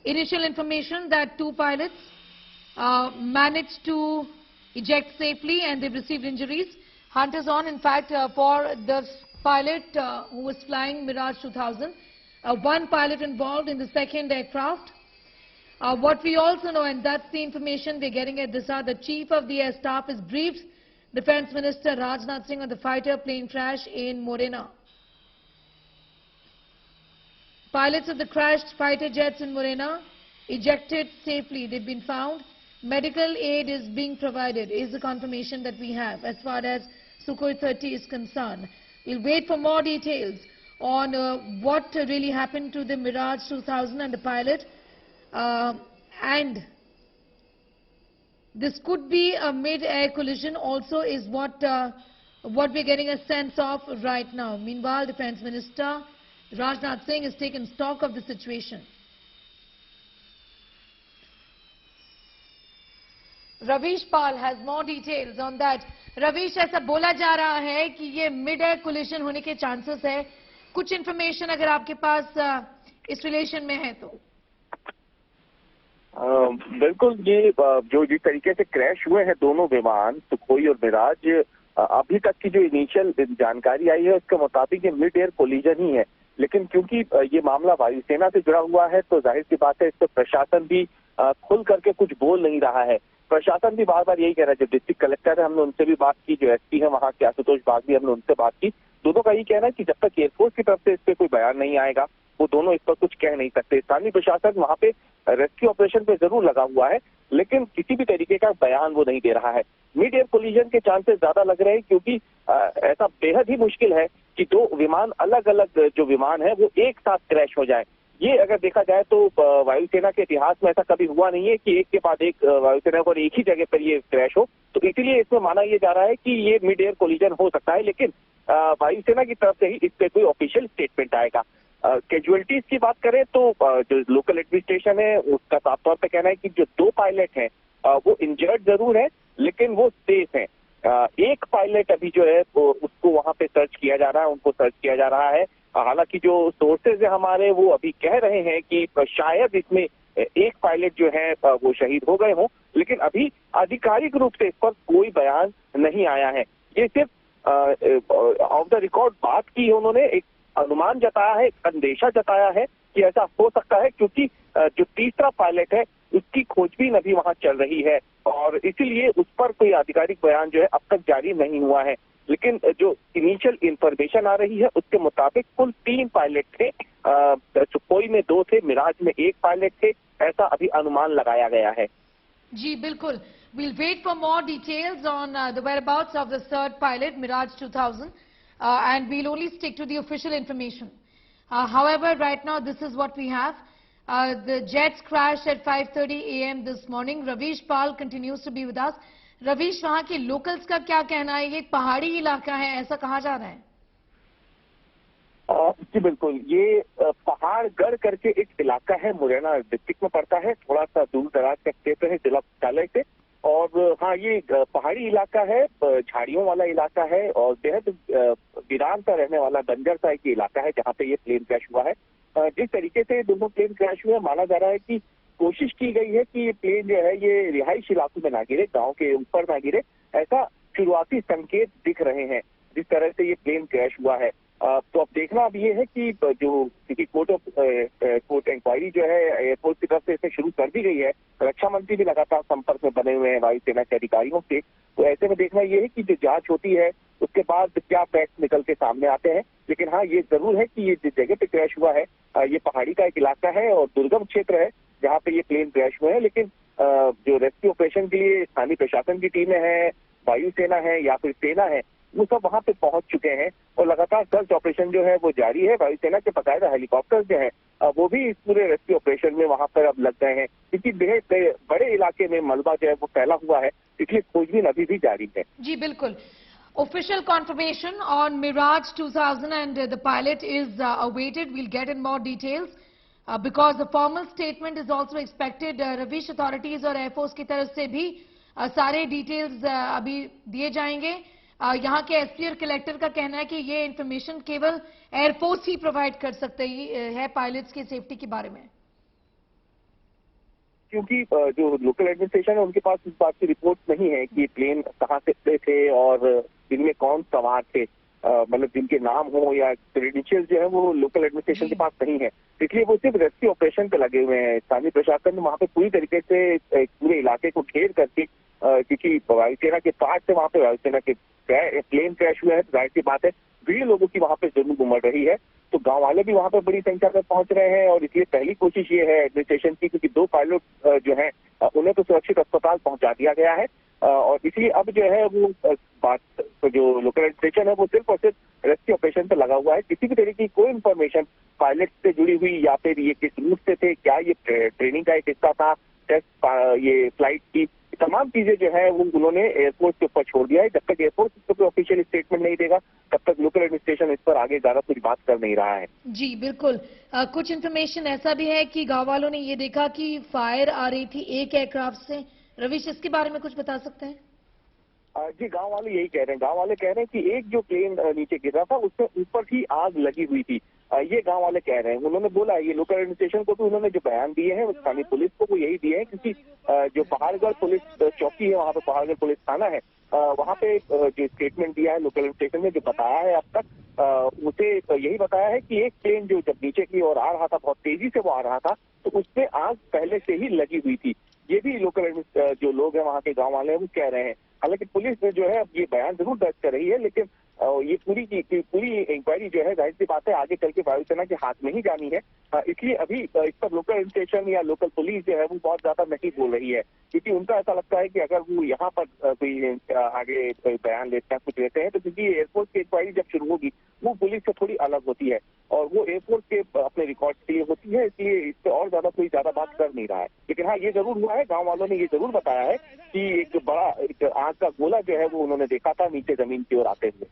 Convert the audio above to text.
initial information that 2 pilots managed to eject safely and they've received injuries. Hunt is on. In fact, for the pilot who was flying Mirage 2000, one pilot involved in the second aircraft. What we also know, and that's the information we're getting at this hour, the Chief of the Air Staff has briefed Defence Minister Rajnath Singh on the fighter plane crash in Morena. Pilots of the crashed fighter jets in Morena ejected safely. They've been found. Medical aid is being provided, is the confirmation that we have as far as Sukhoi 30 is concerned. We'll wait for more details on what really happened to the Mirage 2000 and the pilot. And this could be a mid-air collision also is what we're getting a sense of right now. Meanwhile, Defence Minister Rajnath Singh has taken stock of the situation. Ravish Pal has more details on that. Ravish, ऐसा बोला जा रहा है कि ये mid-air collision होने के chances है. कुछ information अगर आपके पास इस relation में है तो. बिल्कुल, ये जो जिस तरीके से क्रैश हुए हैं दोनों विमान सुखोई और मिराज, अभी तक की जो इनिशियल जानकारी आई है उसके मुताबिक ये मिड एयर कोलिजन ही है। लेकिन क्योंकि ये मामला वायुसेना से जुड़ा हुआ है तो जाहिर सी बात है इस पर प्रशासन भी खुल करके कुछ बोल नहीं रहा है। प्रशासन भी बार बार यही कह रहा है, जो डिस्ट्रिक्ट कलेक्टर है हमने उनसे भी बात की, जो एसपी है वहाँ के आशुतोष बागदी हमने उनसे बात की, दोनों का यही कहना है कि जब तक एयरफोर्स की तरफ से इस पर कोई बयान नहीं आएगा वो दोनों इस पर कुछ कह नहीं सकते। स्थानीय प्रशासन वहाँ पे रेस्क्यू ऑपरेशन पे जरूर लगा हुआ है लेकिन किसी भी तरीके का बयान वो नहीं दे रहा है। मिड एयर कोलिजन के चांसेस ज्यादा लग रहे हैं क्योंकि ऐसा बेहद ही मुश्किल है कि दो विमान अलग अलग जो विमान है वो एक साथ क्रैश हो जाए। ये अगर देखा जाए तो वायुसेना के इतिहास में ऐसा कभी हुआ नहीं है कि एक के बाद एक वायुसेना पर एक ही जगह पर ये क्रैश हो, तो इसीलिए इसमें माना ये जा रहा है कि ये मिड एयर कोलिजन हो सकता है। लेकिन वायुसेना की तरफ से ही इस पर कोई ऑफिशियल स्टेटमेंट आएगा। कैजुअलिटीज की बात करें तो जो लोकल एडमिनिस्ट्रेशन है उसका साफ तौर पर कहना है कि जो दो पायलट हैं वो इंजर्ड जरूर है लेकिन वो सेफ है। एक पायलट अभी जो है उसको वहां पे सर्च किया जा रहा है, उनको सर्च किया जा रहा है। हालांकि जो सोर्सेज है हमारे वो अभी कह रहे हैं कि शायद इसमें एक पायलट जो है वो शहीद हो गए हों, लेकिन अभी आधिकारिक रूप से इस पर कोई बयान नहीं आया है। ये सिर्फ ऑफ द रिकॉर्ड बात की है, उन्होंने एक अनुमान जताया है, एक अंदेशा जताया है कि ऐसा हो सकता है क्योंकि जो तीसरा पायलट है उसकी खोजबीन अभी वहां चल रही है और इसीलिए उस पर कोई आधिकारिक बयान जो है अब तक जारी नहीं हुआ है। लेकिन जो इनिशियल इंफॉर्मेशन आ रही है उसके मुताबिक कुल 3 पायलट थे, सुखोई में 2 थे, मिराज में 1 पायलट थे, ऐसा अभी अनुमान लगाया गया है। जी बिल्कुल, we'll wait for more details on the whereabouts of the third pilot Mirage 2000 and we'll only stick to the official information. However, right now this is what we have. The jets crashed at 5:30 a.m. this morning. Ravish Pal continues to be with us. Ravish, वहाँ के locals का क्या कहना है? ये एक पहाड़ी इलाका है ऐसा कहा जा रहा है। जी बिल्कुल, ये पहाड़गढ़ करके एक इलाका है, मुरैना डिस्ट्रिक्ट में पड़ता है, थोड़ा सा दूर दराज का क्षेत्र है जिला मुख्यालय से। और हाँ, ये पहाड़ी इलाका है, झाड़ियों वाला इलाका है और बेहद वीरान सा रहने वाला बंजर सा एक इलाका है जहाँ पे ये प्लेन क्रैश हुआ है। जिस तरीके से दोनों प्लेन क्रैश हुए माना जा रहा है कि कोशिश की गई है कि ये प्लेन जो है ये रिहाइश इलाकों में ना गिरे, गांव के ऊपर ना गिरे, ऐसा शुरुआती संकेत दिख रहे हैं जिस तरह से ये प्लेन क्रैश हुआ है। तो अब देखना अब ये है कि जो क्योंकि कोर्ट इंक्वायरी जो है एयरफोर्स की तरफ से इसे शुरू कर दी गई है, रक्षा मंत्री भी लगातार संपर्क में बने हुए हैं वायुसेना के अधिकारियों से, तो ऐसे में देखना ये है कि जो जांच होती है उसके बाद क्या फैक्ट निकल के सामने आते हैं। लेकिन हाँ, ये जरूर है कि ये जिस जगह पे क्रैश हुआ है ये पहाड़ी का एक इलाका है और दुर्गम क्षेत्र है जहाँ पे ये प्लेन क्रैश हुए हैं। लेकिन जो रेस्क्यू ऑपरेशन के लिए स्थानीय प्रशासन की टीमें हैं, वायुसेना है या फिर सेना है, वो सब वहां पे पहुंच चुके हैं और लगातार सर्च ऑपरेशन जो है वो जारी है। वायुसेना के बकायदा हेलीकॉप्टर जो है वो भी इस पूरे रेस्क्यू ऑपरेशन में वहां पर अब लग गए हैं क्योंकि बेहद बड़े इलाके में मलबा जो है वो फैला हुआ है, इसलिए खोजबीन अभी भी जारी है। जी बिल्कुल, official confirmation on Mirage 2000 and the pilot is awaited. We'll get in more details because the formal statement is also expected. Ravish, authorities और एयरफोर्स की तरफ से भी सारे डिटेल्स अभी दिए जाएंगे। यहाँ के एसपी और कलेक्टर का कहना है कि ये इंफॉर्मेशन केवल एयरफोर्स ही प्रोवाइड कर सकते है पायलट्स की सेफ्टी के बारे में। क्योंकि जो लोकल एडमिनिस्ट्रेशन है उनके पास इस बात की रिपोर्ट नहीं है कि ये प्लेन कहाँ से उतरे थे और इनमें कौन सवार थे, मतलब जिनके नाम हो या क्रेडेंशियल जो है वो लोकल एडमिनिस्ट्रेशन के पास नहीं है। इसलिए वो सिर्फ रेस्क्यू ऑपरेशन पे लगे हुए हैं। स्थानीय प्रशासन वहाँ पे पूरी तरीके से पूरे इलाके को घेर करके, क्योंकि वायुसेना के पास से वहाँ पे वायुसेना के प्लेन क्रैश हुआ है, तो जाहिर सी बात है भीड़ लोगों की वहाँ पे जरूर उमड़ रही है। तो गांव वाले भी वहाँ पे बड़ी संख्या में पहुंच रहे हैं और इसलिए पहली कोशिश ये है एडमिनिस्ट्रेशन की, क्योंकि 2 पायलट जो हैं उन्हें तो सुरक्षित अस्पताल पहुंचा दिया गया है, और इसलिए अब जो है वो बात जो लोकल एडमिनिस्ट्रेशन है वो सिर्फ और सिर्फ रेस्क्यू ऑपरेशन पे लगा हुआ है। किसी भी तरीके की कोई इन्फॉर्मेशन पायलट से जुड़ी हुई या फिर ये किस रूट से थे, क्या ये ट्रेनिंग का एक हिस्सा था, टेस्ट ये फ्लाइट की, तमाम चीजें जो है वो उन्होंने एयरफोर्स के ऊपर छोड़ दिया है। जब तक एयरफोर्स इस पर कोई ऑफिशियल स्टेटमेंट नहीं देगा तब तक लोकल एडमिनिस्ट्रेशन इस पर आगे ज्यादा कुछ बात कर नहीं रहा है। जी बिल्कुल। कुछ इन्फॉर्मेशन ऐसा भी है कि गांव वालों ने ये देखा कि फायर आ रही थी एक एयरक्राफ्ट से। रविश, इसके बारे में कुछ बता सकते हैं? जी, गांव वाले यही कह रहे हैं। गांव वाले कह रहे हैं कि एक जो प्लेन नीचे गिरा था उससे ऊपर ही आग लगी हुई थी। ये गांव वाले कह रहे हैं। उन्होंने बोला, ये लोकल एडमिनिस्ट्रेशन को भी उन्होंने जो बयान दिए हैं स्थानीय पुलिस को वो यही दिए हैं, क्योंकि जो पहाड़गढ़ पुलिस चौकी है, वहाँ पे पहाड़गढ़ पुलिस थाना है, वहाँ पे जो स्टेटमेंट दिया है लोकल एडमिनिस्ट्रेशन ने, जो बताया है अब तक, उसे यही बताया है कि एक प्लेन जो जब नीचे की ओर आ रहा था, बहुत तेजी से वो आ रहा था, तो उसमें आग पहले से ही लगी हुई थी। ये भी लोकल जो लोग हैं वहाँ के गाँव वाले हैं वो कह रहे हैं। हालांकि पुलिस ने जो है अब ये बयान जरूर दर्ज कर रही है, लेकिन ये पूरी इंक्वायरी जो है जाहिर सी बात है आगे चल के वायुसेना के हाथ में ही जानी है। इसलिए अभी इस पर लोकल एडमिनिस्ट्रेशन या लोकल पुलिस जो है वो बहुत ज्यादा नहीं बोल रही है, क्योंकि उनका ऐसा लगता है कि अगर वो यहाँ पर कोई आगे बयान लेते हैं, कुछ लेते हैं, तो क्योंकि एयरफोर्स की इंक्वायरी जब शुरू होगी वो पुलिस से थोड़ी अलग होती है और वो एयरफोर्स के अपने रिकॉर्ड के लिए होती है, इसलिए इस पर और ज्यादा बात कर नहीं रहा है। लेकिन हाँ, ये जरूर हुआ है, गाँव वालों ने ये जरूर बताया है कि एक बड़ा आग का गोला जो है वो उन्होंने देखा था नीचे जमीन की ओर आते हुए।